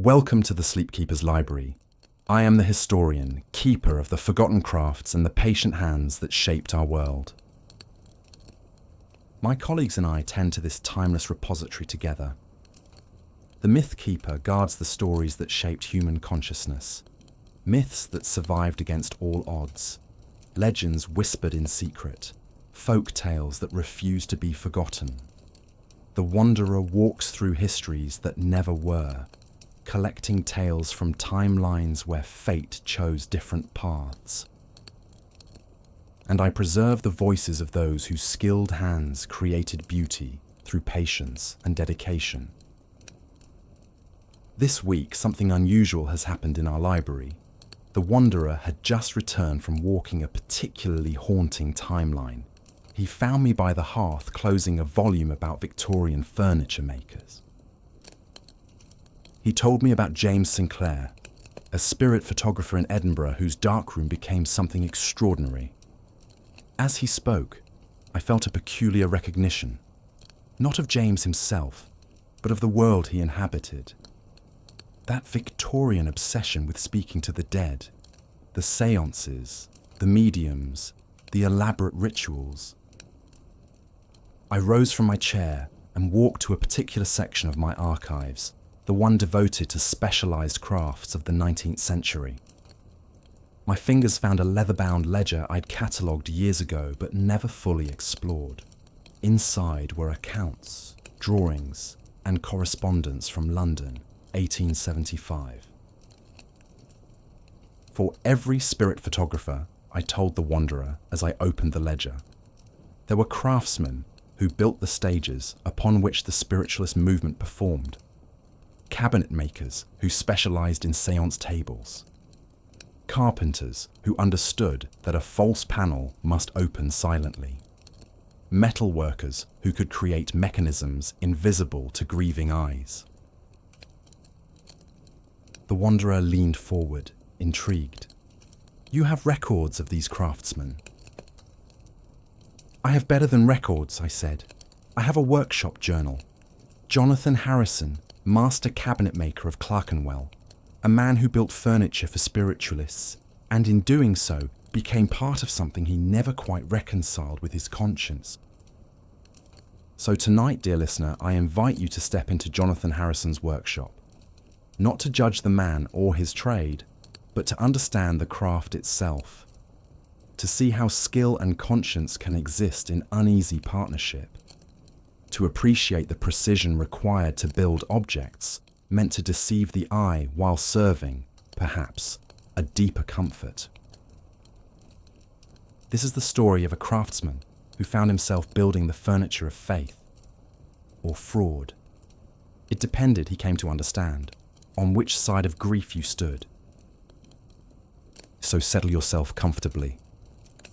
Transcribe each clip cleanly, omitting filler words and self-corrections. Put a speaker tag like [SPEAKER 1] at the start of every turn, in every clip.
[SPEAKER 1] Welcome to the Sleepkeeper's Library. I am the historian, keeper of the forgotten crafts and the patient hands that shaped our world. My colleagues and I tend to this timeless repository together. The myth keeper guards the stories that shaped human consciousness, myths that survived against all odds, legends whispered in secret, folk tales that refuse to be forgotten. The wanderer walks through histories that never were, collecting tales from timelines where fate chose different paths. And I preserve the voices of those whose skilled hands created beauty through patience and dedication. This week, something unusual has happened in our library. The wanderer had just returned from walking a particularly haunting timeline. He found me by the hearth closing a volume about Victorian furniture makers. He told me about James Sinclair, a spirit photographer in Edinburgh whose darkroom became something extraordinary. As he spoke, I felt a peculiar recognition, not of James himself, but of the world he inhabited. That Victorian obsession with speaking to the dead, the séances, the mediums, the elaborate rituals. I rose from my chair and walked to a particular section of my archives, the one devoted to specialized crafts of the 19th century. My fingers found a leather-bound ledger I'd catalogued years ago but never fully explored. Inside were accounts, drawings, and correspondence from London, 1875. For every spirit photographer, I told the wanderer as I opened the ledger, there were craftsmen who built the stages upon which the spiritualist movement performed, cabinet makers who specialized in séance tables, carpenters who understood that a false panel must open silently, metal workers who could create mechanisms invisible to grieving eyes. The wanderer leaned forward, intrigued. You have records of these craftsmen? I have better than records, I said. I have a workshop journal. Jonathan Harrison, master cabinet maker of Clerkenwell, a man who built furniture for spiritualists, and in doing so became part of something he never quite reconciled with his conscience. So tonight, dear listener, I invite you to step into Jonathan Harrison's workshop, not to judge the man or his trade, but to understand the craft itself, to see how skill and conscience can exist in uneasy partnership, to appreciate the precision required to build objects meant to deceive the eye while serving, perhaps, a deeper comfort. This is the story of a craftsman who found himself building the furniture of faith, or fraud. It depended, he came to understand, on which side of grief you stood. So settle yourself comfortably.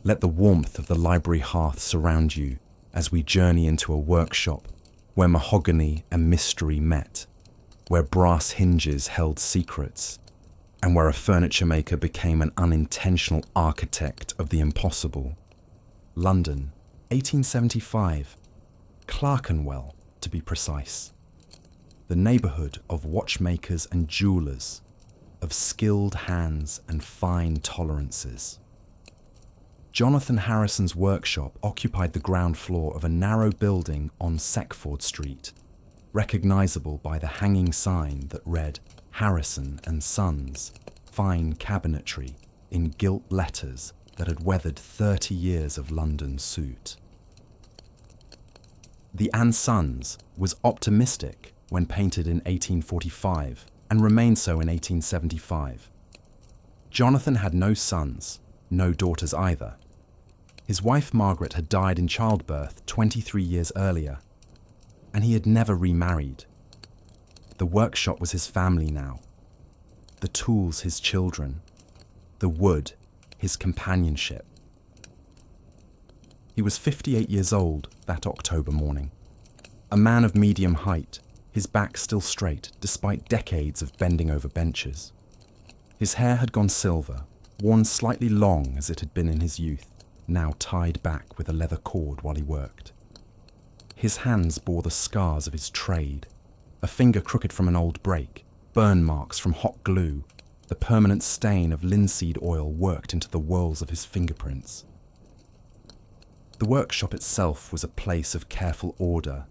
[SPEAKER 1] Let the warmth of the library hearth surround you as we journey into a workshop where mahogany and mystery met, where brass hinges held secrets, and where a furniture maker became an unintentional architect of the impossible. London, 1875, Clerkenwell, to be precise. The neighbourhood of watchmakers and jewellers, of skilled hands and fine tolerances. Jonathan Harrison's workshop occupied the ground floor of a narrow building on Seckford Street, recognisable by the hanging sign that read Harrison and Sons, fine cabinetry, in gilt letters that had weathered 30 years of London soot. The and Sons was optimistic when painted in 1845 and remained so in 1875. Jonathan had no sons, no daughters either. His wife Margaret had died in childbirth 23 years earlier, and he had never remarried. The workshop was his family now, the tools his children, the wood his companionship. He was 58 years old that October morning, a man of medium height, his back still straight despite decades of bending over benches. His hair had gone silver, worn slightly long as it had been in his youth, now tied back with a leather cord while he worked. His hands bore the scars of his trade, a finger crooked from an old break, burn marks from hot glue, the permanent stain of linseed oil worked into the whorls of his fingerprints. The workshop itself was a place of careful order.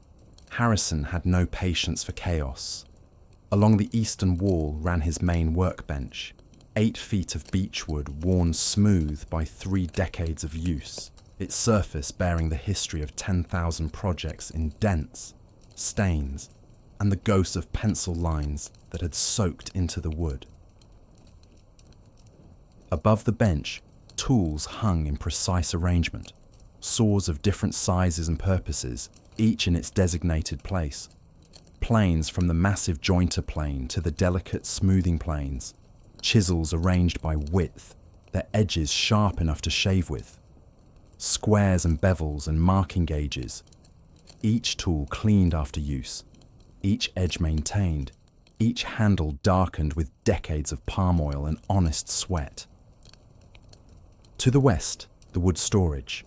[SPEAKER 1] Harrison had no patience for chaos. Along the eastern wall ran his main workbench, 8 feet of beechwood worn smooth by 3 decades of use, its surface bearing the history of 10,000 projects in dents, stains, and the ghosts of pencil lines that had soaked into the wood. Above the bench, tools hung in precise arrangement, saws of different sizes and purposes, each in its designated place. Planes from the massive jointer plane to the delicate smoothing planes, chisels arranged by width, their edges sharp enough to shave with, squares and bevels and marking gauges, each tool cleaned after use, each edge maintained, each handle darkened with decades of palm oil and honest sweat. To the west, the wood storage.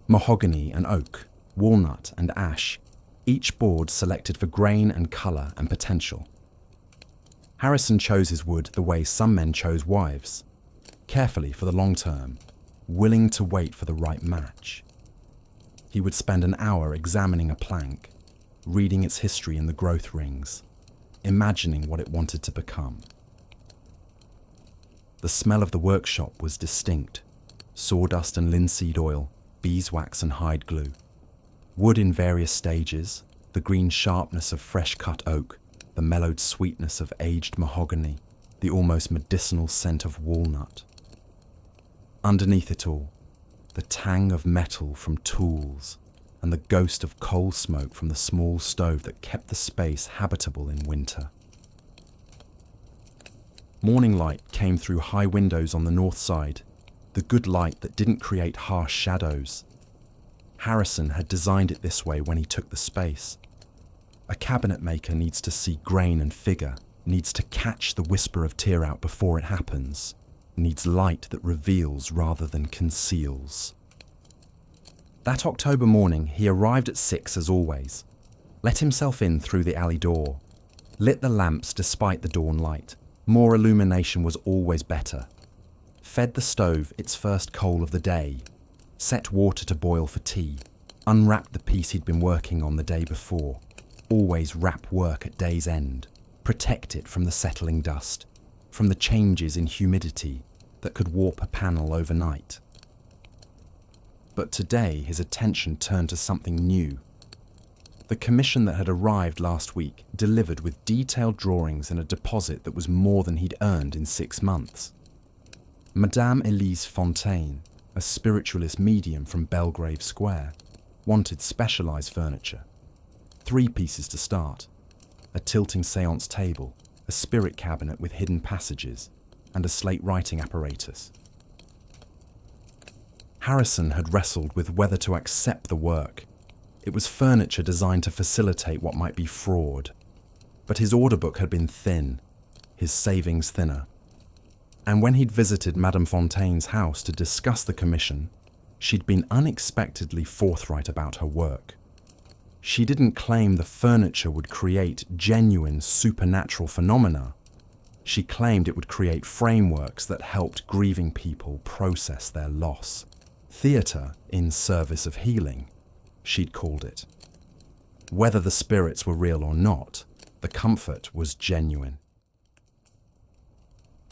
[SPEAKER 1] Mahogany and oak, walnut and ash, each board selected for grain and colour and potential. Harrison chose his wood the way some men chose wives, carefully for the long term, willing to wait for the right match. He would spend an hour examining a plank, reading its history in the growth rings, imagining what it wanted to become. The smell of the workshop was distinct: sawdust and linseed oil, beeswax and hide glue. Wood in various stages, the green sharpness of fresh-cut oak, the mellowed sweetness of aged mahogany, the almost medicinal scent of walnut. Underneath it all, the tang of metal from tools and the ghost of coal smoke from the small stove that kept the space habitable in winter. Morning light came through high windows on the north side, the good light that didn't create harsh shadows. Harrison had designed it this way when he took the space. A cabinet maker needs to see grain and figure, needs to catch the whisper of tear out before it happens, needs light that reveals rather than conceals. That October morning, he arrived at 6 as always, let himself in through the alley door, lit the lamps despite the dawn light. More illumination was always better. Fed the stove its first coal of the day, set water to boil for tea, unwrapped the piece he'd been working on the day before. Always wrap work at day's end, protect it from the settling dust, from the changes in humidity that could warp a panel overnight. But today his attention turned to something new. The commission that had arrived last week delivered with detailed drawings and a deposit that was more than he'd earned in 6 months. Madame Elise Fontaine, a spiritualist medium from Belgrave Square, wanted specialised furniture. 3 pieces to start: a tilting séance table, a spirit cabinet with hidden passages, and a slate writing apparatus. Harrison had wrestled with whether to accept the work. It was furniture designed to facilitate what might be fraud. But his order book had been thin, his savings thinner. And when he'd visited Madame Fontaine's house to discuss the commission, she'd been unexpectedly forthright about her work. She didn't claim the furniture would create genuine supernatural phenomena. She claimed it would create frameworks that helped grieving people process their loss. Theatre in service of healing, she'd called it. Whether the spirits were real or not, the comfort was genuine.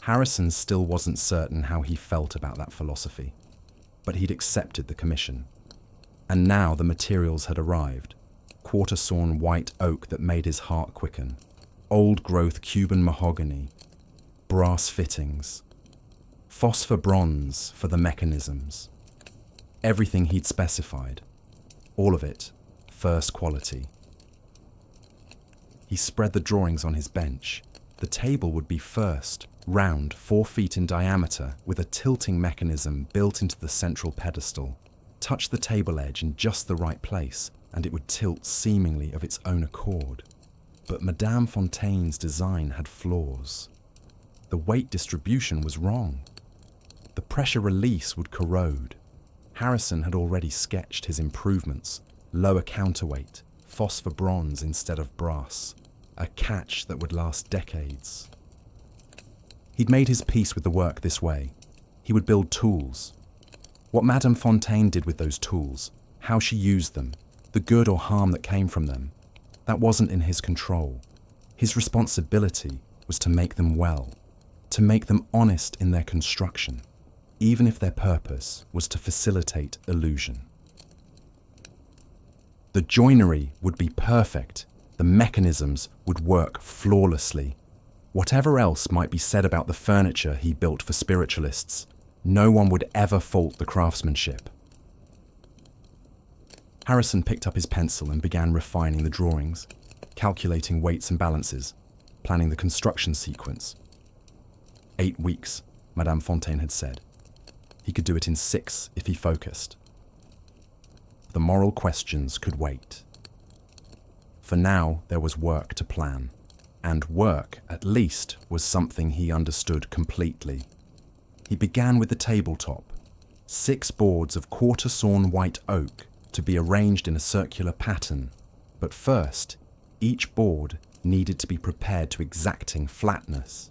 [SPEAKER 1] Harrison still wasn't certain how he felt about that philosophy, but he'd accepted the commission. And now the materials had arrived: quarter-sawn white oak that made his heart quicken, old-growth Cuban mahogany, brass fittings, phosphor bronze for the mechanisms. Everything he'd specified, all of it first quality. He spread the drawings on his bench. The table would be first, round, 4 feet in diameter, with a tilting mechanism built into the central pedestal. Touch the table edge in just the right place, and it would tilt seemingly of its own accord. But Madame Fontaine's design had flaws. The weight distribution was wrong. The pressure release would corrode. Harrison had already sketched his improvements: lower counterweight, phosphor bronze instead of brass, a catch that would last decades. He'd made his peace with the work this way. He would build tools. What Madame Fontaine did with those tools, how she used them, the good or harm that came from them, that wasn't in his control. His responsibility was to make them well, to make them honest in their construction, even if their purpose was to facilitate illusion. The joinery would be perfect, the mechanisms would work flawlessly. Whatever else might be said about the furniture he built for spiritualists, no one would ever fault the craftsmanship. Harrison picked up his pencil and began refining the drawings, calculating weights and balances, planning the construction sequence. 8 weeks, Madame Fontaine had said. He could do it in 6 if he focused. The moral questions could wait. For now, there was work to plan. And work, at least, was something he understood completely. He began with the tabletop, 6 boards of quarter-sawn white oak to be arranged in a circular pattern. But first, each board needed to be prepared to exacting flatness.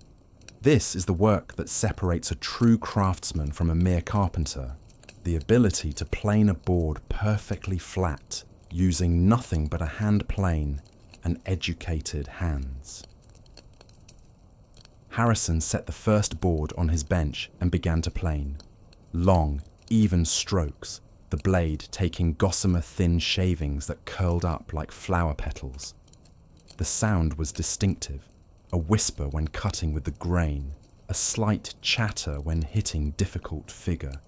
[SPEAKER 1] This is the work that separates a true craftsman from a mere carpenter, the ability to plane a board perfectly flat, using nothing but a hand plane and educated hands. Harrison set the first board on his bench and began to plane. Long, even strokes, the blade taking gossamer thin shavings that curled up like flower petals. The sound was distinctive, a whisper when cutting with the grain, a slight chatter when hitting difficult figure.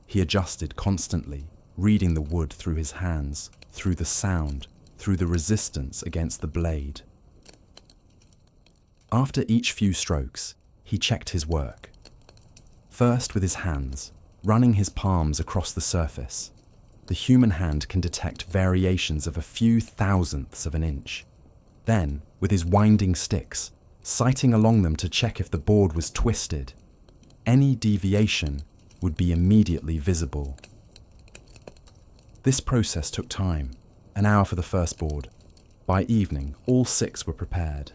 [SPEAKER 1] He adjusted constantly, reading the wood through his hands, through the sound, through the resistance against the blade. After each few strokes, he checked his work. First with his hands, running his palms across the surface. The human hand can detect variations of a few thousandths of an inch. Then, with his winding sticks, sighting along them to check if the board was twisted. Any deviation would be immediately visible. This process took time, an hour for the first board. By evening, all 6 were prepared.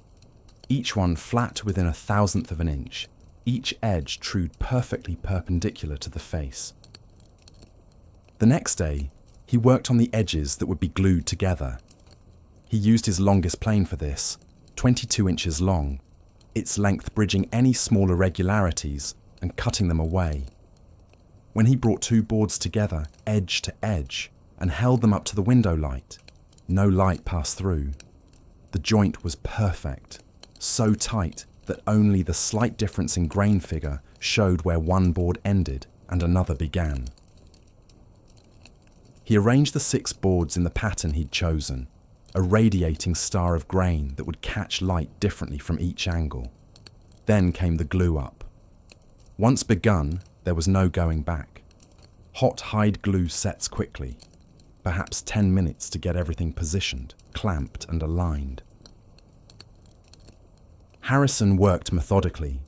[SPEAKER 1] Each one flat within a thousandth of an inch, each edge trued perfectly perpendicular to the face. The next day, he worked on the edges that would be glued together. He used his longest plane for this, 22 inches long, its length bridging any small irregularities and cutting them away. When he brought 2 boards together, edge to edge, and held them up to the window light, no light passed through. The joint was perfect, so tight that only the slight difference in grain figure showed where one board ended and another began. He arranged the 6 boards in the pattern he'd chosen, a radiating star of grain that would catch light differently from each angle. Then came the glue up. Once begun, there was no going back. Hot hide glue sets quickly, perhaps 10 minutes to get everything positioned, clamped and aligned. Harrison worked methodically,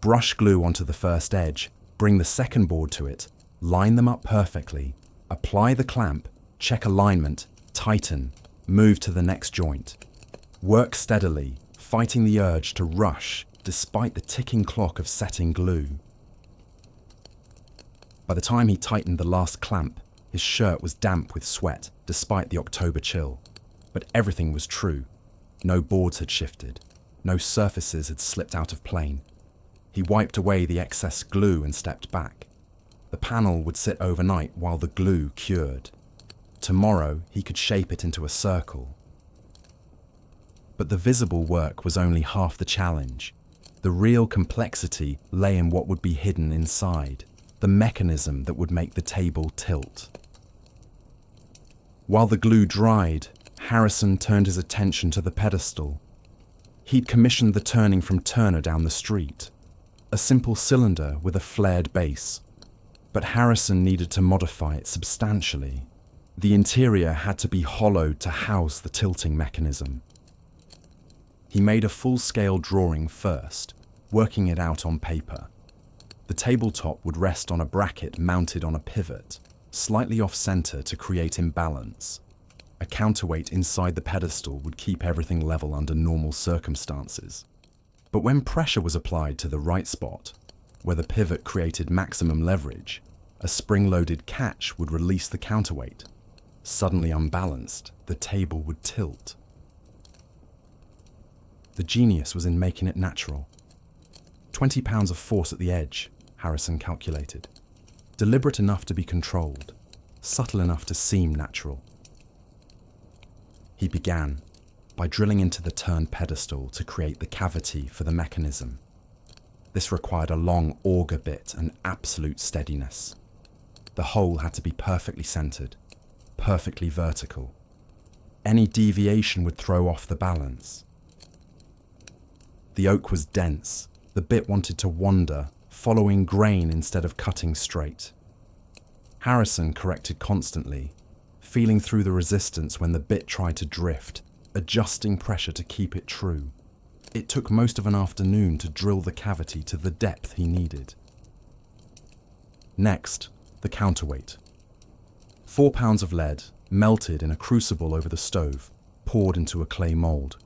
[SPEAKER 1] brush glue onto the first edge, bring the second board to it, line them up perfectly, apply the clamp, check alignment, tighten, move to the next joint. Work steadily, fighting the urge to rush despite the ticking clock of setting glue. By the time he tightened the last clamp, his shirt was damp with sweat despite the October chill. But everything was true. No boards had shifted. No surfaces had slipped out of plane. He wiped away the excess glue and stepped back. The panel would sit overnight while the glue cured. Tomorrow he could shape it into a circle. But the visible work was only half the challenge. The real complexity lay in what would be hidden inside, the mechanism that would make the table tilt. While the glue dried, Harrison turned his attention to the pedestal. He'd commissioned the turning from Turner down the street, a simple cylinder with a flared base. But Harrison needed to modify it substantially. The interior had to be hollowed to house the tilting mechanism. He made a full-scale drawing first, working it out on paper. The tabletop would rest on a bracket mounted on a pivot, slightly off-center to create imbalance. A counterweight inside the pedestal would keep everything level under normal circumstances. But when pressure was applied to the right spot, where the pivot created maximum leverage, a spring-loaded catch would release the counterweight. Suddenly unbalanced, the table would tilt. The genius was in making it natural. 20 pounds of force at the edge, Harrison calculated. Deliberate enough to be controlled, subtle enough to seem natural. He began by drilling into the turned pedestal to create the cavity for the mechanism. This required a long auger bit and absolute steadiness. The hole had to be perfectly centered, perfectly vertical. Any deviation would throw off the balance. The oak was dense. The bit wanted to wander, following grain instead of cutting straight. Harrison corrected constantly, feeling through the resistance when the bit tried to drift, adjusting pressure to keep it true. It took most of an afternoon to drill the cavity to the depth he needed. Next, the counterweight. 4 pounds of lead, melted in a crucible over the stove, poured into a clay mould.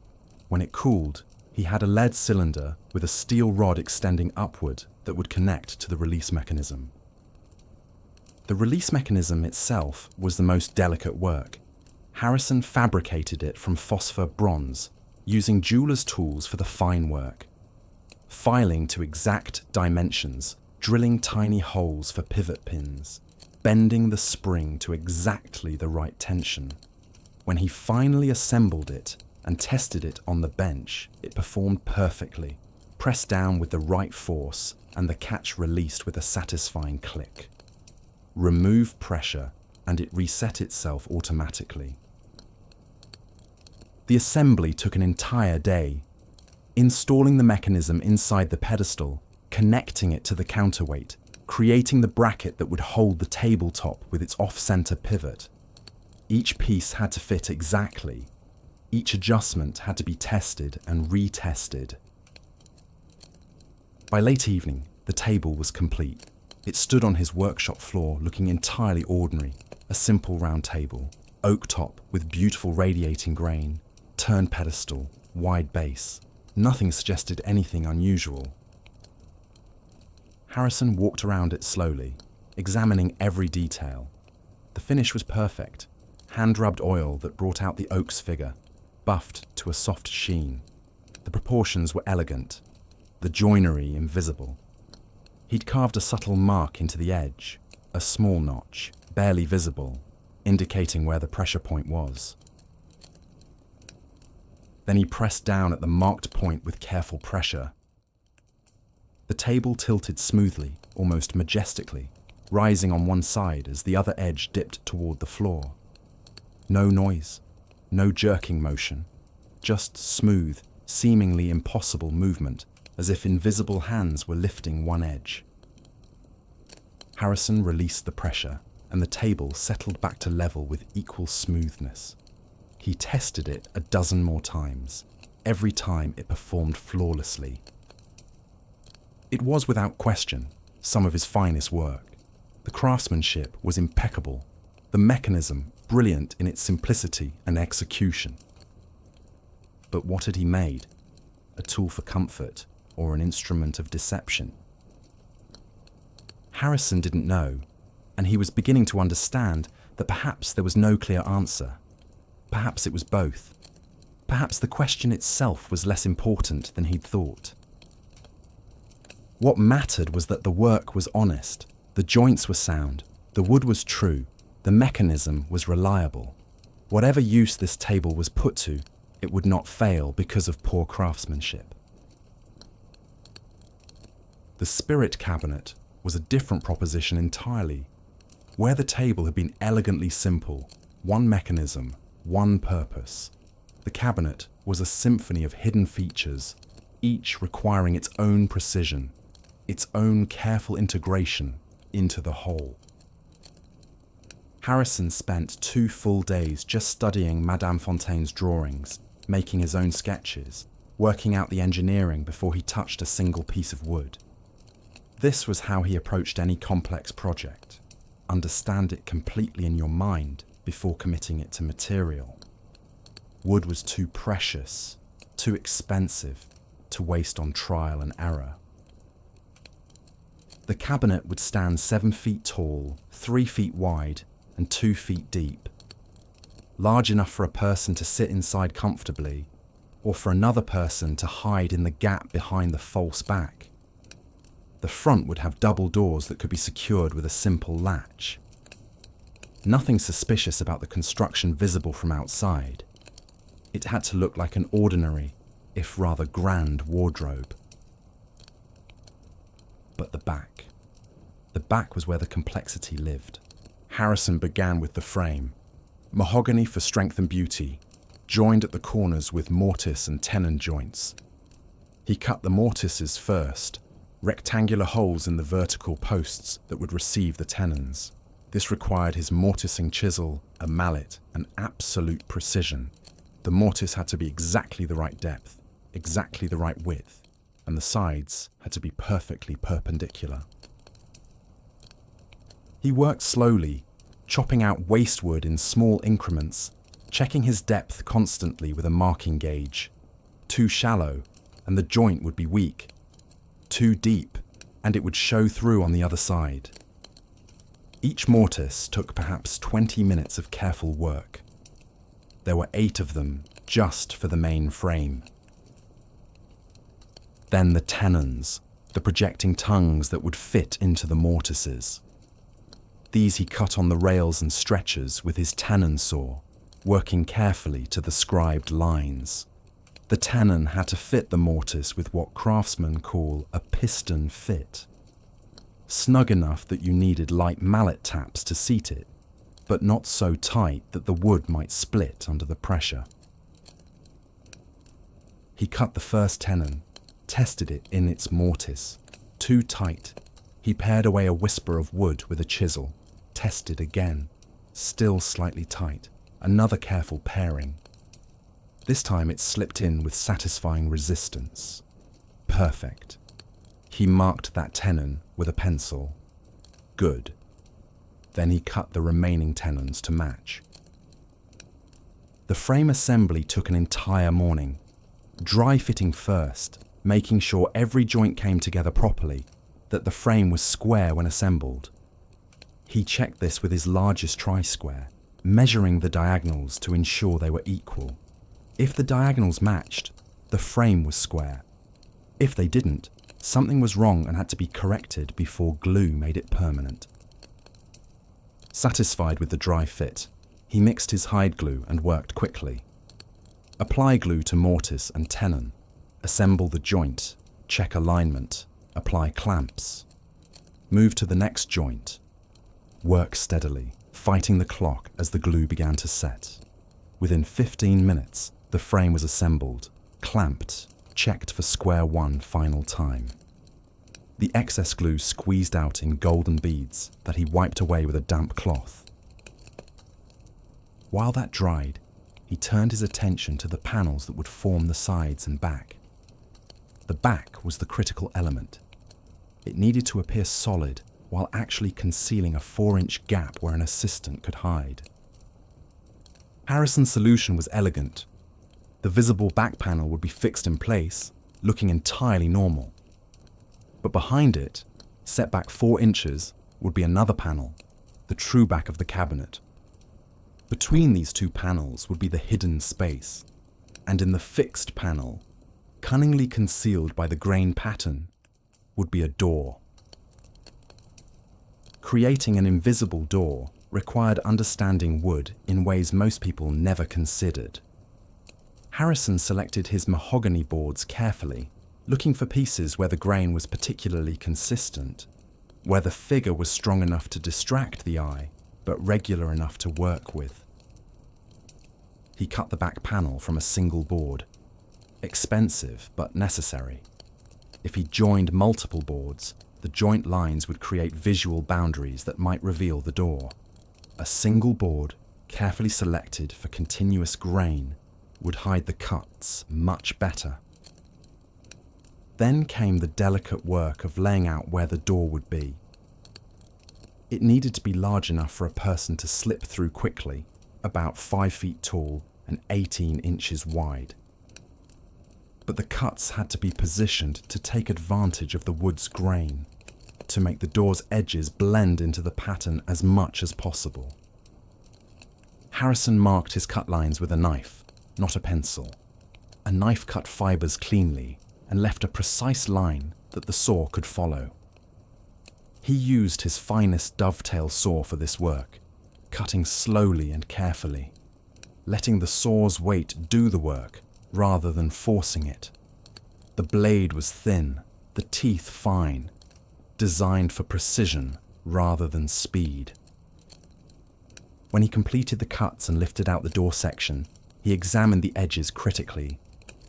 [SPEAKER 1] When it cooled, he had a lead cylinder with a steel rod extending upward that would connect to the release mechanism. The release mechanism itself was the most delicate work. Harrison fabricated it from phosphor bronze, using jeweler's tools for the fine work. Filing to exact dimensions, drilling tiny holes for pivot pins, bending the spring to exactly the right tension. When he finally assembled it and tested it on the bench, it performed perfectly, pressed down with the right force and the catch released with a satisfying click. Remove pressure and it reset itself automatically. The assembly took an entire day. Installing the mechanism inside the pedestal, connecting it to the counterweight, creating the bracket that would hold the tabletop with its off-center pivot. Each piece had to fit exactly. Each adjustment had to be tested and retested. By late evening, the table was complete. It stood on his workshop floor looking entirely ordinary, a simple round table, oak top with beautiful radiating grain, turned pedestal, wide base. Nothing suggested anything unusual. Harrison walked around it slowly, examining every detail. The finish was perfect, hand-rubbed oil that brought out the oak's figure, buffed to a soft sheen. The proportions were elegant, the joinery invisible. He'd carved a subtle mark into the edge, a small notch, barely visible, indicating where the pressure point was. Then he pressed down at the marked point with careful pressure. The table tilted smoothly, almost majestically, rising on one side as the other edge dipped toward the floor. No noise, no jerking motion, just smooth, seemingly impossible movement, as if invisible hands were lifting one edge. Harrison released the pressure, and the table settled back to level with equal smoothness. He tested it a dozen more times. Every time it performed flawlessly. It was without question some of his finest work. The craftsmanship was impeccable, the mechanism brilliant in its simplicity and execution. But what had he made? A tool for comfort or an instrument of deception? Harrison didn't know, and he was beginning to understand that perhaps there was no clear answer. Perhaps it was both. Perhaps the question itself was less important than he'd thought. What mattered was that the work was honest, the joints were sound, the wood was true, the mechanism was reliable. Whatever use this table was put to, it would not fail because of poor craftsmanship. The spirit cabinet was a different proposition entirely. Where the table had been elegantly simple, one mechanism, one purpose, the cabinet was a symphony of hidden features, each requiring its own precision, its own careful integration into the whole. Harrison spent 2 full days just studying Madame Fontaine's drawings, making his own sketches, working out the engineering before he touched a single piece of wood. This was how he approached any complex project. Understand it completely in your mind before committing it to material. Wood was too precious, too expensive to waste on trial and error. The cabinet would stand 7 feet tall, 3 feet wide, and 2 feet deep. Large enough for a person to sit inside comfortably, or for another person to hide in the gap behind the false back. The front would have double doors that could be secured with a simple latch. Nothing suspicious about the construction visible from outside. It had to look like an ordinary, if rather grand, wardrobe. But the back. The back was where the complexity lived. Harrison began with the frame. Mahogany for strength and beauty, joined at the corners with mortise and tenon joints. He cut the mortises first, rectangular holes in the vertical posts that would receive the tenons. This required his mortising chisel, a mallet, and absolute precision. The mortise had to be exactly the right depth, exactly the right width, and the sides had to be perfectly perpendicular. He worked slowly, chopping out waste wood in small increments, checking his depth constantly with a marking gauge. Too shallow, and the joint would be weak. Too deep, and it would show through on the other side. Each mortise took perhaps 20 minutes of careful work. There were 8 of them just for the main frame. Then the tenons, the projecting tongues that would fit into the mortises. These he cut on the rails and stretchers with his tenon saw, working carefully to the scribed lines. The tenon had to fit the mortise with what craftsmen call a piston fit. Snug enough that you needed light mallet taps to seat it, but not so tight that the wood might split under the pressure. He cut the first tenon, tested it in its mortise. Too tight. He pared away a whisper of wood with a chisel, tested again, still slightly tight. Another careful paring. This time it slipped in with satisfying resistance. Perfect. He marked that tenon with a pencil. Good. Then he cut the remaining tenons to match. The frame assembly took an entire morning. Dry fitting first, making sure every joint came together properly, that the frame was square when assembled. He checked this with his largest tri-square, measuring the diagonals to ensure they were equal. If the diagonals matched, the frame was square. If they didn't, something was wrong and had to be corrected before glue made it permanent. Satisfied with the dry fit, he mixed his hide glue and worked quickly. Apply glue to mortise and tenon, assemble the joint, check alignment, apply clamps. Move to the next joint. Work steadily, fighting the clock as the glue began to set. Within 15 minutes, the frame was assembled, clamped, checked for square one final time. The excess glue squeezed out in golden beads that he wiped away with a damp cloth. While that dried, he turned his attention to the panels that would form the sides and back. The back was the critical element. It needed to appear solid while actually concealing a 4-inch gap where an assistant could hide. Harrison's solution was elegant. The visible back panel would be fixed in place, looking entirely normal. But behind it, set back 4 inches, would be another panel, the true back of the cabinet. Between these two panels would be the hidden space, and in the fixed panel, cunningly concealed by the grain pattern, would be a door. Creating an invisible door required understanding wood in ways most people never considered. Harrison selected his mahogany boards carefully, looking for pieces where the grain was particularly consistent, where the figure was strong enough to distract the eye, but regular enough to work with. He cut the back panel from a single board. Expensive, but necessary. If he joined multiple boards, the joint lines would create visual boundaries that might reveal the door. A single board, carefully selected for continuous grain, would hide the cuts much better. Then came the delicate work of laying out where the door would be. It needed to be large enough for a person to slip through quickly, about 5 feet tall and 18 inches wide. But the cuts had to be positioned to take advantage of the wood's grain, to make the door's edges blend into the pattern as much as possible. Harrison marked his cut lines with a knife, not a pencil. A knife cut fibers cleanly and left a precise line that the saw could follow. He used his finest dovetail saw for this work, cutting slowly and carefully, letting the saw's weight do the work rather than forcing it. The blade was thin, the teeth fine, designed for precision rather than speed. When he completed the cuts and lifted out the door section, he examined the edges critically.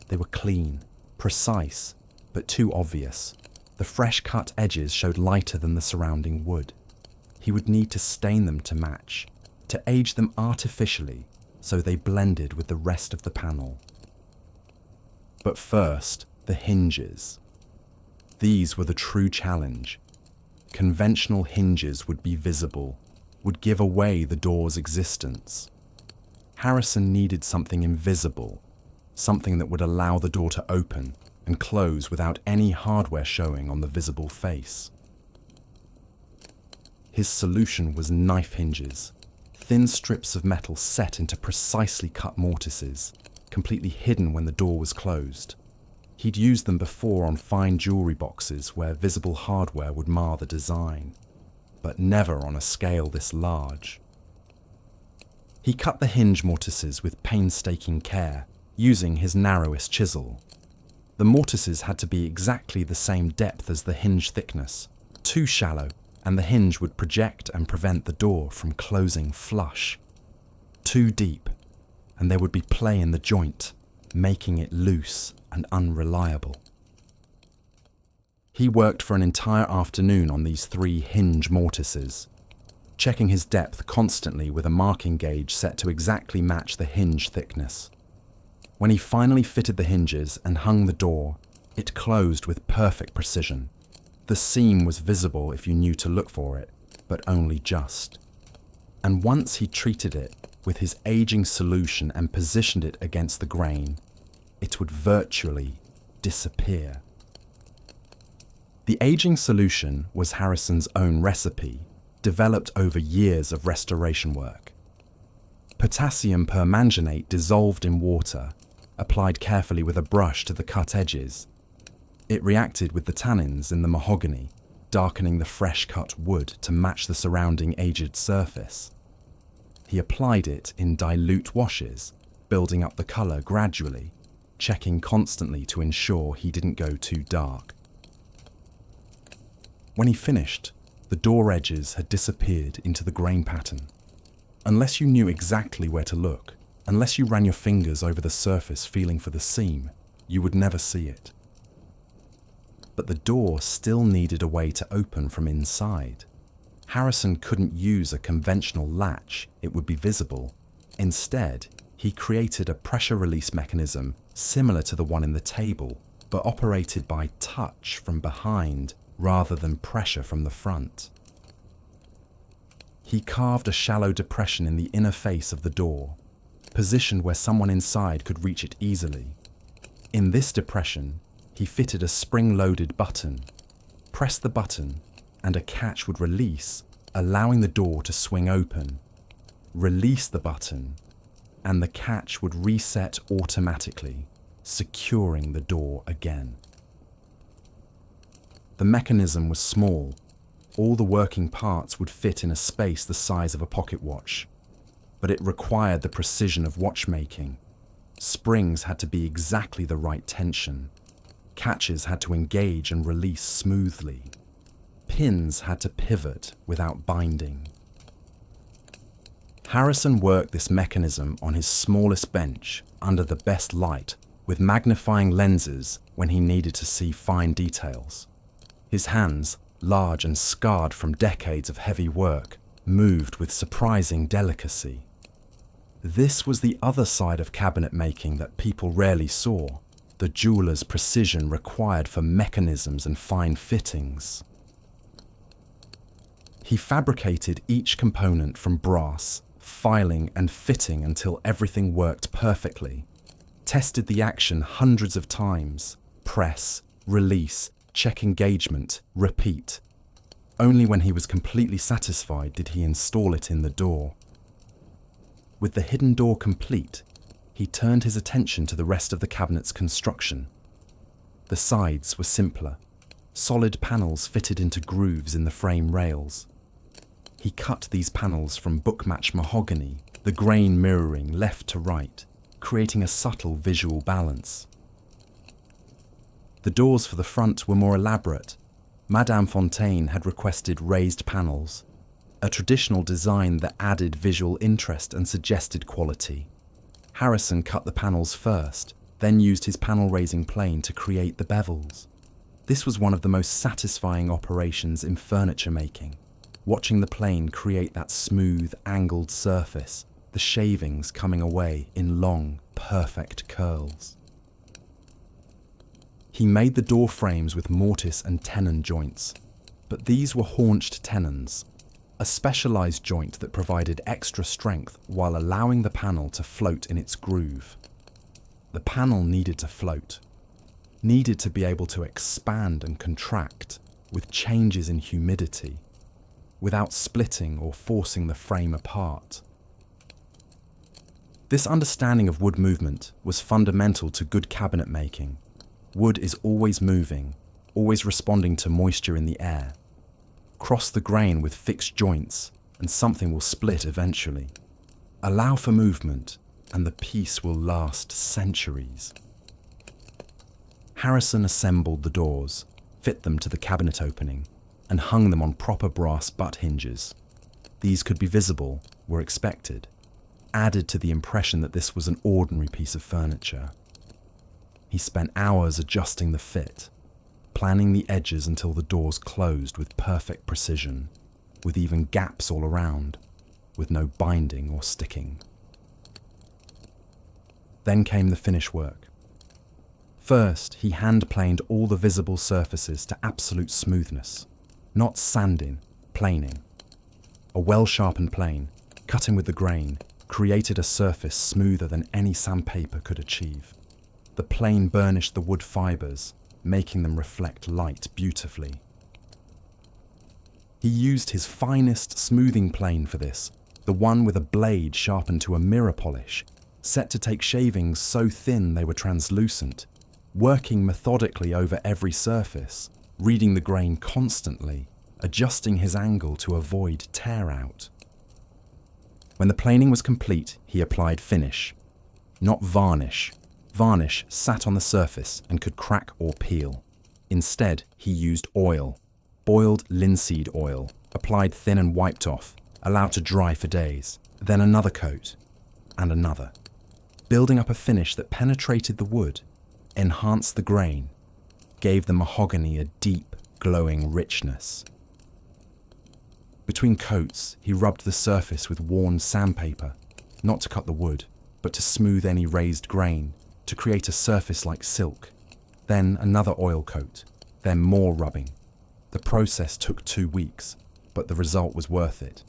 [SPEAKER 1] They were clean, precise, but too obvious. The fresh cut edges showed lighter than the surrounding wood. He would need to stain them to match, to age them artificially so they blended with the rest of the panel. But first, the hinges. These were the true challenge. Conventional hinges would be visible, would give away the door's existence. Harrison needed something invisible, something that would allow the door to open and close without any hardware showing on the visible face. His solution was knife hinges, thin strips of metal set into precisely cut mortises, completely hidden when the door was closed. He'd used them before on fine jewelry boxes where visible hardware would mar the design, but never on a scale this large. He cut the hinge mortises with painstaking care, using his narrowest chisel. The mortises had to be exactly the same depth as the hinge thickness. Too shallow, and the hinge would project and prevent the door from closing flush. Too deep, and there would be play in the joint, making it loose and unreliable. He worked for an entire afternoon on these 3 hinge mortises, checking his depth constantly with a marking gauge set to exactly match the hinge thickness. When he finally fitted the hinges and hung the door, it closed with perfect precision. The seam was visible if you knew to look for it, but only just. And once he treated it with his aging solution and positioned it against the grain, it would virtually disappear. The aging solution was Harrison's own recipe, developed over years of restoration work. Potassium permanganate dissolved in water, applied carefully with a brush to the cut edges. It reacted with the tannins in the mahogany, darkening the fresh cut wood to match the surrounding aged surface. He applied it in dilute washes, building up the colour gradually, checking constantly to ensure he didn't go too dark. When he finished, the door edges had disappeared into the grain pattern. Unless you knew exactly where to look, unless you ran your fingers over the surface feeling for the seam, you would never see it. But the door still needed a way to open from inside. Harrison couldn't use a conventional latch, it would be visible. Instead, he created a pressure release mechanism similar to the one in the table, but operated by touch from behind rather than pressure from the front. He carved a shallow depression in the inner face of the door, positioned where someone inside could reach it easily. In this depression, he fitted a spring-loaded button. Press the button, and a catch would release, allowing the door to swing open. Release the button, and the catch would reset automatically, securing the door again. The mechanism was small. All the working parts would fit in a space the size of a pocket watch, but it required the precision of watchmaking. Springs had to be exactly the right tension. Catches had to engage and release smoothly. Pins had to pivot without binding. Harrison worked this mechanism on his smallest bench under the best light with magnifying lenses when he needed to see fine details. His hands, large and scarred from decades of heavy work, moved with surprising delicacy. This was the other side of cabinet making that people rarely saw, the jeweler's precision required for mechanisms and fine fittings. He fabricated each component from brass, filing and fitting until everything worked perfectly. Tested the action hundreds of times. Press, release, check engagement, repeat. Only when he was completely satisfied did he install it in the door. With the hidden door complete, he turned his attention to the rest of the cabinet's construction. The sides were simpler, solid panels fitted into grooves in the frame rails. He cut these panels from bookmatch mahogany, the grain mirroring left to right, creating a subtle visual balance. The doors for the front were more elaborate. Madame Fontaine had requested raised panels, a traditional design that added visual interest and suggested quality. Harrison cut the panels first, then used his panel-raising plane to create the bevels. This was one of the most satisfying operations in furniture making, watching the plane create that smooth, angled surface, the shavings coming away in long, perfect curls. He made the door frames with mortise and tenon joints, but these were haunched tenons, a specialized joint that provided extra strength while allowing the panel to float in its groove. The panel needed to float, needed to be able to expand and contract with changes in humidity, without splitting or forcing the frame apart. This understanding of wood movement was fundamental to good cabinet making. Wood is always moving, always responding to moisture in the air. Cross the grain with fixed joints and something will split eventually. Allow for movement and the piece will last centuries. Harrison assembled the doors, fit them to the cabinet opening, and hung them on proper brass butt hinges. These could be visible, were expected, added to the impression that this was an ordinary piece of furniture. He spent hours adjusting the fit, planning the edges until the doors closed with perfect precision, with even gaps all around, with no binding or sticking. Then came the finish work. First, he hand-planed all the visible surfaces to absolute smoothness, not sanding, planing. A well-sharpened plane, cutting with the grain, created a surface smoother than any sandpaper could achieve. The plane burnished the wood fibers, making them reflect light beautifully. He used his finest smoothing plane for this, the one with a blade sharpened to a mirror polish, set to take shavings so thin they were translucent, working methodically over every surface, reading the grain constantly, adjusting his angle to avoid tear out. When the planing was complete, he applied finish, not varnish. Varnish sat on the surface and could crack or peel. Instead, he used oil, boiled linseed oil, applied thin and wiped off, allowed to dry for days, then another coat, and another, building up a finish that penetrated the wood, enhanced the grain, gave the mahogany a deep, glowing richness. Between coats, he rubbed the surface with worn sandpaper, not to cut the wood, but to smooth any raised grain, to create a surface like silk, then another oil coat, then more rubbing. The process took 2 weeks, but the result was worth it.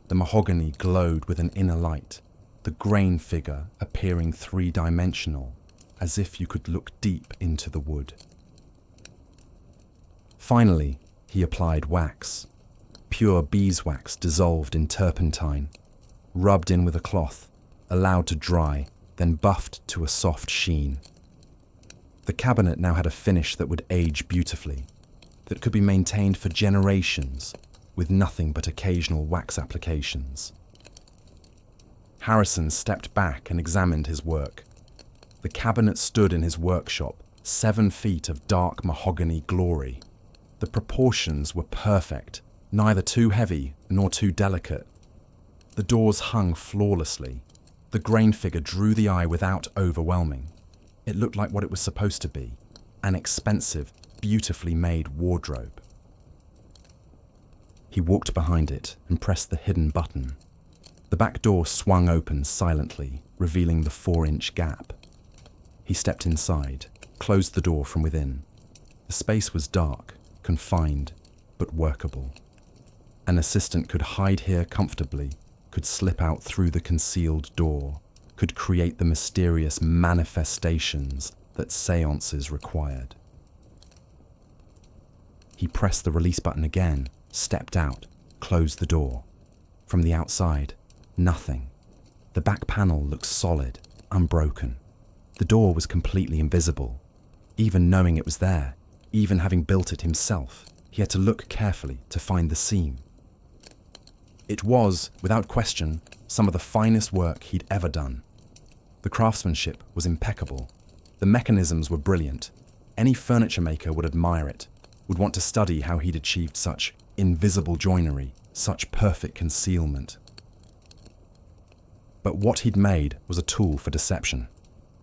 [SPEAKER 1] The mahogany glowed with an inner light, the grain figure appearing three-dimensional, as if you could look deep into the wood. Finally, he applied wax, pure beeswax dissolved in turpentine, rubbed in with a cloth, allowed to dry, then buffed to a soft sheen. The cabinet now had a finish that would age beautifully, that could be maintained for generations with nothing but occasional wax applications. Harrison stepped back and examined his work. The cabinet stood in his workshop, 7 feet of dark mahogany glory. The proportions were perfect, neither too heavy nor too delicate. The doors hung flawlessly. The grain figure drew the eye without overwhelming. It looked like what it was supposed to be, an expensive, beautifully made wardrobe. He walked behind it and pressed the hidden button. The back door swung open silently, revealing the 4-inch gap. He stepped inside, closed the door from within. The space was dark, confined, but workable. An assistant could hide here comfortably, could slip out through the concealed door, could create the mysterious manifestations that séances required. He pressed the release button again, stepped out, closed the door. From the outside, nothing. The back panel looked solid, unbroken. The door was completely invisible. Even knowing it was there, even having built it himself, he had to look carefully to find the seam. It was, without question, some of the finest work he'd ever done. The craftsmanship was impeccable. The mechanisms were brilliant. Any furniture maker would admire it, would want to study how he'd achieved such invisible joinery, such perfect concealment. But what he'd made was a tool for deception.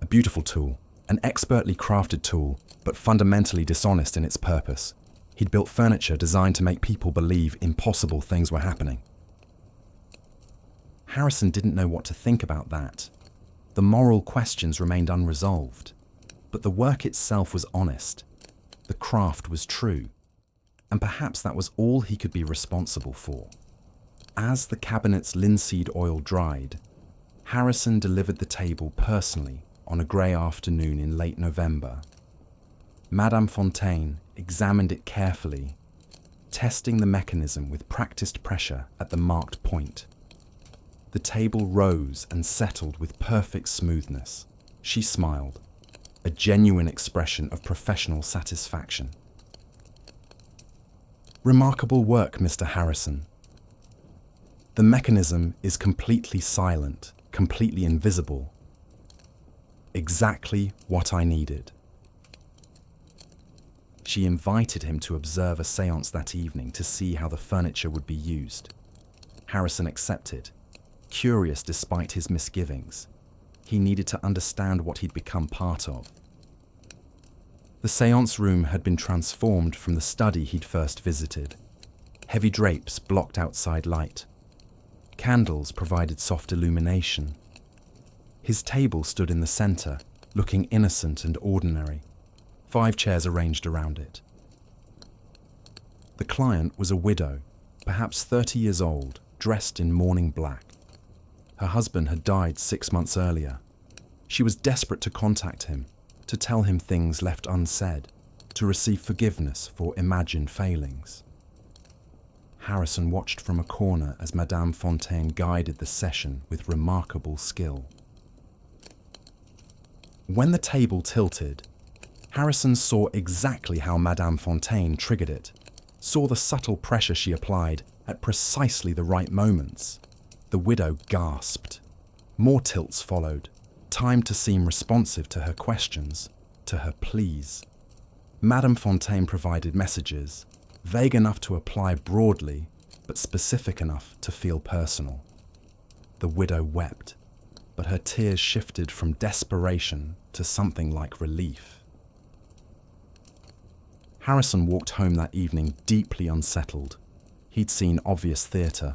[SPEAKER 1] A beautiful tool, an expertly crafted tool, but fundamentally dishonest in its purpose. He'd built furniture designed to make people believe impossible things were happening. Harrison didn't know what to think about that. The moral questions remained unresolved, but the work itself was honest. The craft was true, and perhaps that was all he could be responsible for. As the cabinet's linseed oil dried, Harrison delivered the table personally on a grey afternoon in late November. Madame Fontaine examined it carefully, testing the mechanism with practiced pressure at the marked point. The table rose and settled with perfect smoothness. She smiled, a genuine expression of professional satisfaction. "Remarkable work, Mr. Harrison. The mechanism is completely silent, completely invisible. Exactly what I needed." She invited him to observe a séance that evening to see how the furniture would be used. Harrison accepted, curious despite his misgivings. He needed to understand what he'd become part of. The séance room had been transformed from the study he'd first visited. Heavy drapes blocked outside light. Candles provided soft illumination. His table stood in the center, looking innocent and ordinary. 5 chairs arranged around it. The client was a widow, perhaps 30 years old, dressed in mourning black. Her husband had died 6 months earlier. She was desperate to contact him, to tell him things left unsaid, to receive forgiveness for imagined failings. Harrison watched from a corner as Madame Fontaine guided the session with remarkable skill. When the table tilted, Harrison saw exactly how Madame Fontaine triggered it, saw the subtle pressure she applied at precisely the right moments. The widow gasped. More tilts followed, time to seem responsive to her questions, to her pleas. Madame Fontaine provided messages, vague enough to apply broadly, but specific enough to feel personal. The widow wept, but her tears shifted from desperation to something like relief. Harrison walked home that evening deeply unsettled. He'd seen obvious theatre.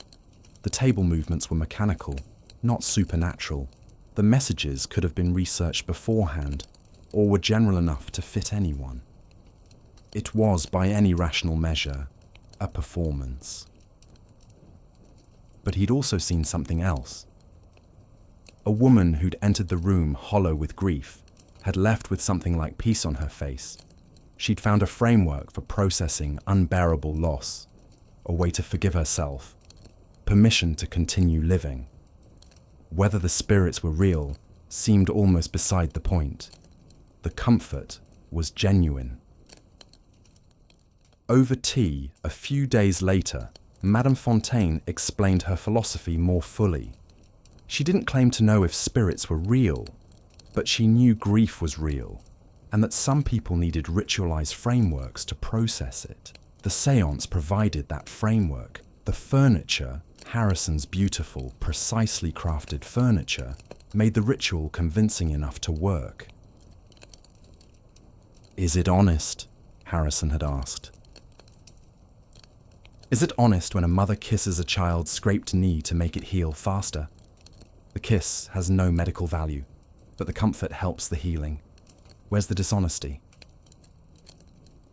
[SPEAKER 1] The table movements were mechanical, not supernatural. The messages could have been researched beforehand, or were general enough to fit anyone. It was, by any rational measure, a performance. But he'd also seen something else. A woman who'd entered the room hollow with grief had left with something like peace on her face. She'd found a framework for processing unbearable loss, a way to forgive herself, permission to continue living. Whether the spirits were real seemed almost beside the point. The comfort was genuine. Over tea, a few days later, Madame Fontaine explained her philosophy more fully. She didn't claim to know if spirits were real, but she knew grief was real, and that some people needed ritualized frameworks to process it. The séance provided that framework. The furniture, Harrison's beautiful, precisely crafted furniture, made the ritual convincing enough to work. "Is it honest?" Harrison had asked. "Is it honest when a mother kisses a child's scraped knee to make it heal faster? The kiss has no medical value, but the comfort helps the healing. Where's the dishonesty?"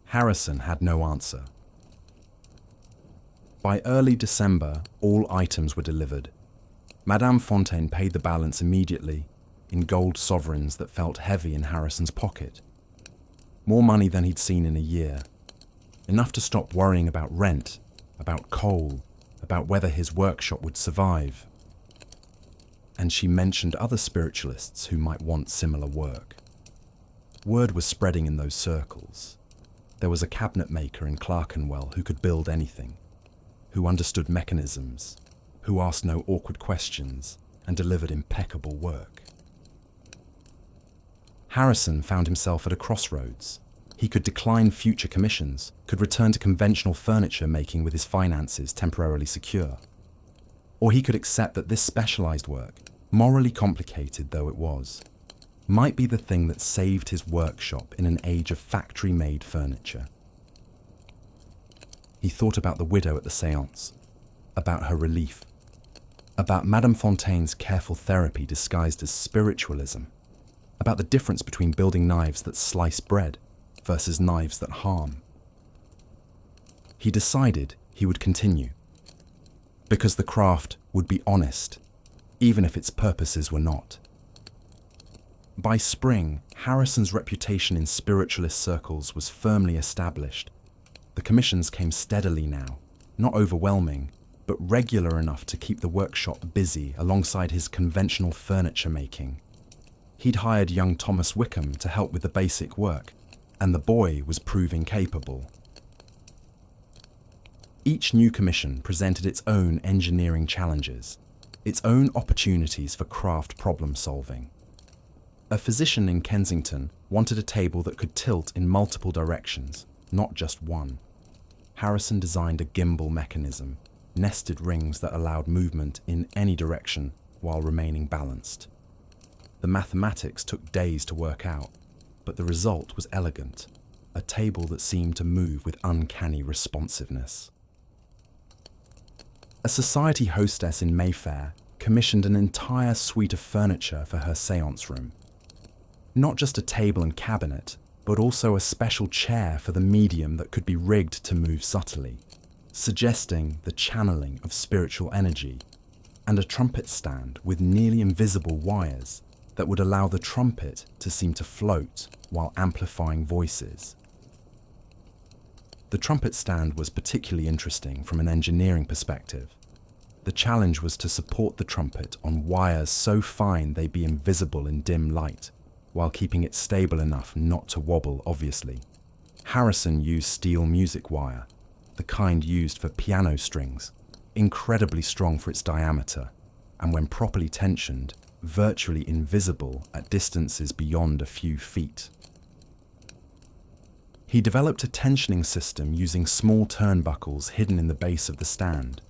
[SPEAKER 1] Harrison had no answer. By early December, all items were delivered. Madame Fontaine paid the balance immediately in gold sovereigns that felt heavy in Harrison's pocket. More money than he'd seen in a year. Enough to stop worrying about rent, about coal, about whether his workshop would survive. And she mentioned other spiritualists who might want similar work. Word was spreading in those circles. There was a cabinet maker in Clerkenwell who could build anything, who understood mechanisms, who asked no awkward questions and delivered impeccable work. Harrison found himself at a crossroads. He could decline future commissions, could return to conventional furniture making with his finances temporarily secure. Or he could accept that this specialized work, morally complicated though it was, might be the thing that saved his workshop in an age of factory-made furniture. He thought about the widow at the séance, about her relief, about Madame Fontaine's careful therapy disguised as spiritualism, about the difference between building knives that slice bread versus knives that harm. He decided he would continue, because the craft would be honest, even if its purposes were not. By spring, Harrison's reputation in spiritualist circles was firmly established. The commissions came steadily now, not overwhelming, but regular enough to keep the workshop busy alongside his conventional furniture making. He'd hired young Thomas Wickham to help with the basic work, and the boy was proving capable. Each new commission presented its own engineering challenges, its own opportunities for craft problem solving. A physician in Kensington wanted a table that could tilt in multiple directions, not just one. Harrison designed a gimbal mechanism, nested rings that allowed movement in any direction while remaining balanced. The mathematics took days to work out, but the result was elegant, a table that seemed to move with uncanny responsiveness. A society hostess in Mayfair commissioned an entire suite of furniture for her séance room. Not just a table and cabinet, but also a special chair for the medium that could be rigged to move subtly, suggesting the channeling of spiritual energy, and a trumpet stand with nearly invisible wires that would allow the trumpet to seem to float while amplifying voices. The trumpet stand was particularly interesting from an engineering perspective. The challenge was to support the trumpet on wires so fine they'd be invisible in dim light, while keeping it stable enough not to wobble, obviously. Harrison used steel music wire, the kind used for piano strings, incredibly strong for its diameter, and when properly tensioned, virtually invisible at distances beyond a few feet. He developed a tensioning system using small turnbuckles hidden in the base of the stand,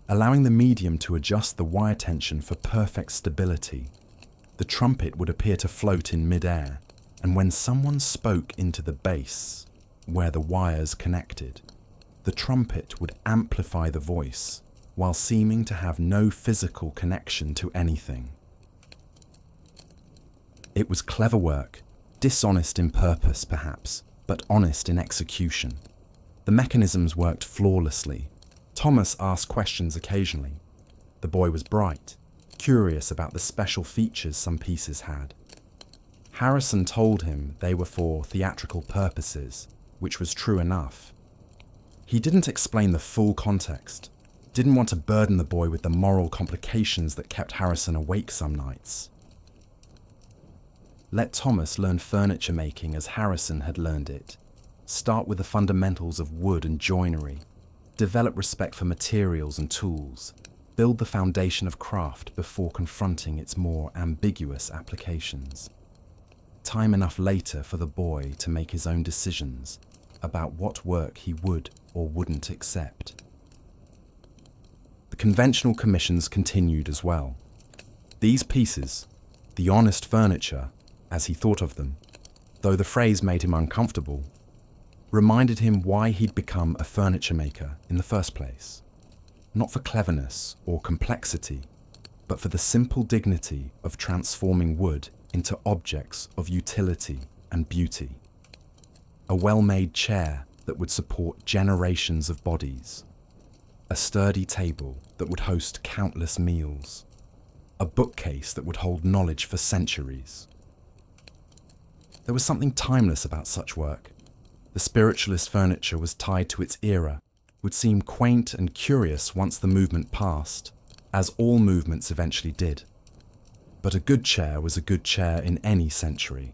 [SPEAKER 1] allowing the medium to adjust the wire tension for perfect stability. The trumpet would appear to float in mid-air, and when someone spoke into the base, where the wires connected, the trumpet would amplify the voice, while seeming to have no physical connection to anything. It was clever work, dishonest in purpose perhaps, but honest in execution. The mechanisms worked flawlessly. Thomas asked questions occasionally. The boy was bright, curious about the special features some pieces had. Harrison told him they were for theatrical purposes, which was true enough. He didn't explain the full context, didn't want to burden the boy with the moral complications that kept Harrison awake some nights. Let Thomas learn furniture making as Harrison had learned it. Start with the fundamentals of wood and joinery. Develop respect for materials and tools. Build the foundation of craft before confronting its more ambiguous applications. Time enough later for the boy to make his own decisions about what work he would or wouldn't accept. The conventional commissions continued as well. These pieces, the honest furniture, as he thought of them, though the phrase made him uncomfortable, reminded him why he'd become a furniture maker in the first place. Not for cleverness or complexity, but for the simple dignity of transforming wood into objects of utility and beauty. A well-made chair that would support generations of bodies. A sturdy table that would host countless meals. a bookcase that would hold knowledge for centuries. There was something timeless about such work. The spiritualist furniture was tied to its era, would seem quaint and curious once the movement passed, as all movements eventually did. But a good chair was a good chair in any century.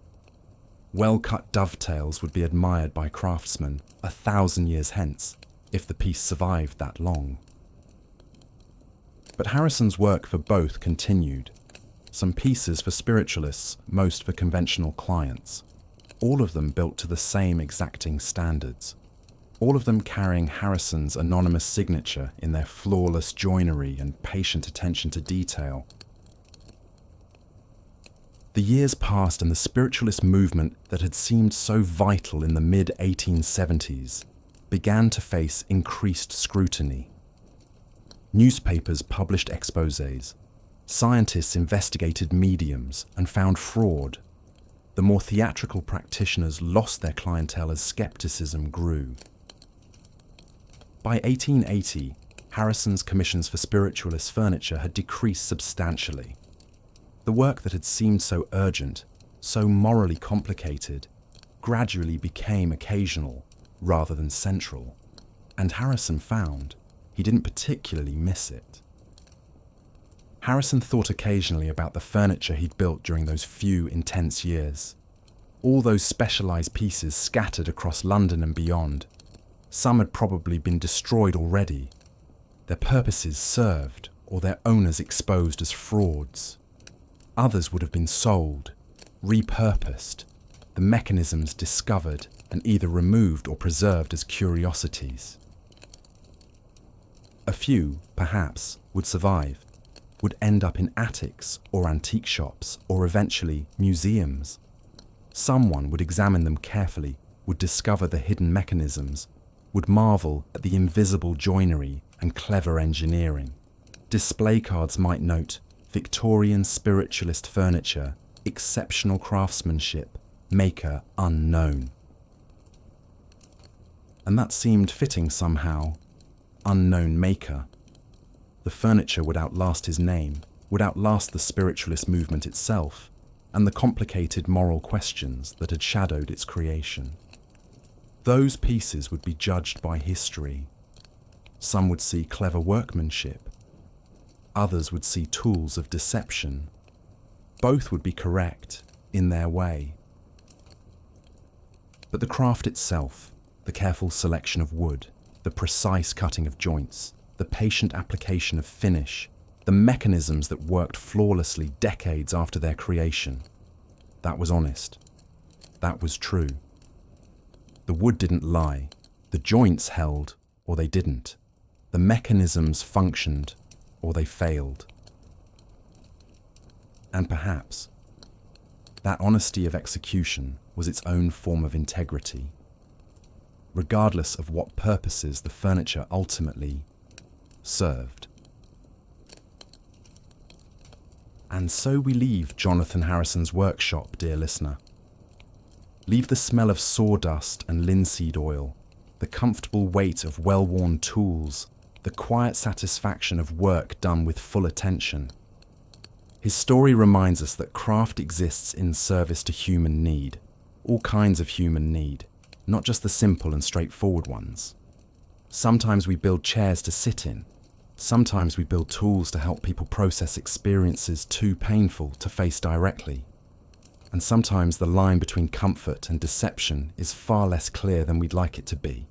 [SPEAKER 1] Well-cut dovetails would be admired by craftsmen 1,000 years hence, if the piece survived that long. But Harrison's work for both continued. Some pieces for spiritualists, most for conventional clients. All of them built to the same exacting standards. All of them carrying Harrison's anonymous signature in their flawless joinery and patient attention to detail. The years passed and the spiritualist movement that had seemed so vital in the mid-1870s began to face increased scrutiny. Newspapers published exposés. Scientists investigated mediums and found fraud. The more theatrical practitioners lost their clientele as skepticism grew. By 1880, Harrison's commissions for spiritualist furniture had decreased substantially. The work that had seemed so urgent, so morally complicated, gradually became occasional rather than central, and Harrison found he didn't particularly miss it. Harrison thought occasionally about the furniture he'd built during those few intense years. All those specialised pieces scattered across London and beyond. Some had probably been destroyed already, their purposes served or their owners exposed as frauds. Others would have been sold, repurposed, the mechanisms discovered and either removed or preserved as curiosities. A few, perhaps, would survive, would end up in attics or antique shops or eventually museums. Someone would examine them carefully, would discover the hidden mechanisms, would marvel at the invisible joinery and clever engineering. Display cards might note Victorian spiritualist furniture, exceptional craftsmanship, maker unknown. And that seemed fitting somehow. Unknown maker. The furniture would outlast his name, would outlast the spiritualist movement itself, and the complicated moral questions that had shadowed its creation. Those pieces would be judged by history. Some would see clever workmanship. Others would see tools of deception. Both would be correct, in their way. But the craft itself, the careful selection of wood, the precise cutting of joints, the patient application of finish, the mechanisms that worked flawlessly decades after their creation, that was honest. That was true. The wood didn't lie. The joints held, or they didn't. The mechanisms functioned, or they failed. And perhaps that honesty of execution was its own form of integrity, regardless of what purposes the furniture ultimately served. And so we leave Jonathan Harrison's workshop, dear listener. Leave the smell of sawdust and linseed oil, the comfortable weight of well-worn tools, the quiet satisfaction of work done with full attention. His story reminds us that craft exists in service to human need, all kinds of human need, not just the simple and straightforward ones. Sometimes we build chairs to sit in. Sometimes we build tools to help people process experiences too painful to face directly. And sometimes the line between comfort and deception is far less clear than we'd like it to be.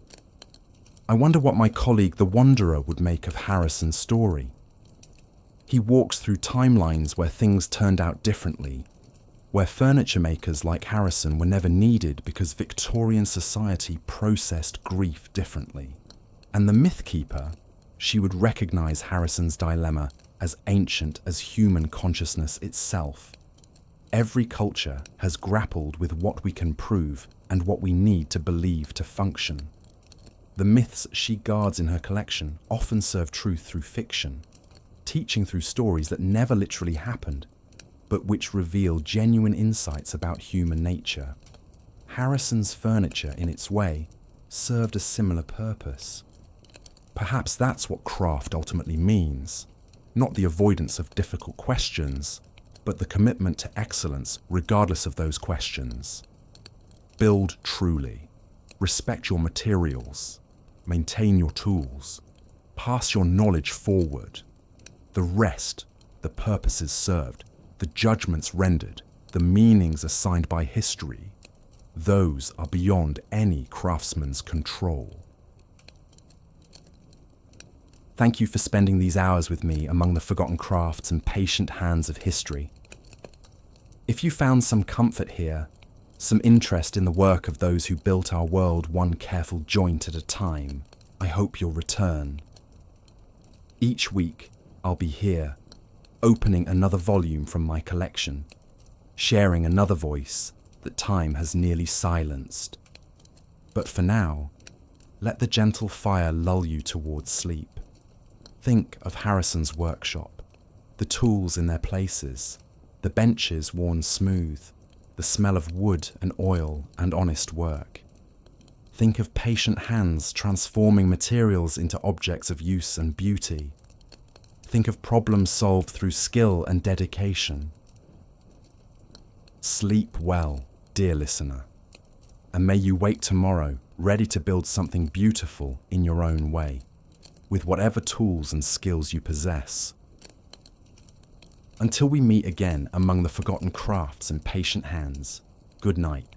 [SPEAKER 1] I wonder what my colleague the Wanderer would make of Harrison's story. He walks through timelines where things turned out differently, where furniture makers like Harrison were never needed because Victorian society processed grief differently. And the myth keeper, she would recognize Harrison's dilemma as ancient as human consciousness itself. Every culture has grappled with what we can prove and what we need to believe to function. The myths she guards in her collection often serve truth through fiction, teaching through stories that never literally happened, but which reveal genuine insights about human nature. Harrison's furniture, in its way, served a similar purpose. Perhaps that's what craft ultimately means. not the avoidance of difficult questions, but the commitment to excellence regardless of those questions. Build truly. Respect your materials. Maintain your tools. Pass your knowledge forward. The rest, the purposes served, the judgments rendered, the meanings assigned by history, those are beyond any craftsman's control. Thank you for spending these hours with me among the forgotten crafts and patient hands of history. If you found some comfort here, some interest in the work of those who built our world one careful joint at a time, I hope you'll return. Each week, I'll be here, opening another volume from my collection, sharing another voice that time has nearly silenced. But for now, let the gentle fire lull you towards sleep. Think of Harrison's workshop, the tools in their places, the benches worn smooth, the smell of wood and oil and honest work. Think of patient hands transforming materials into objects of use and beauty. Think of problems solved through skill and dedication. Sleep well, dear listener, and may you wake tomorrow ready to build something beautiful in your own way, with whatever tools and skills you possess. Until we meet again among the forgotten crafts and patient hands, good night.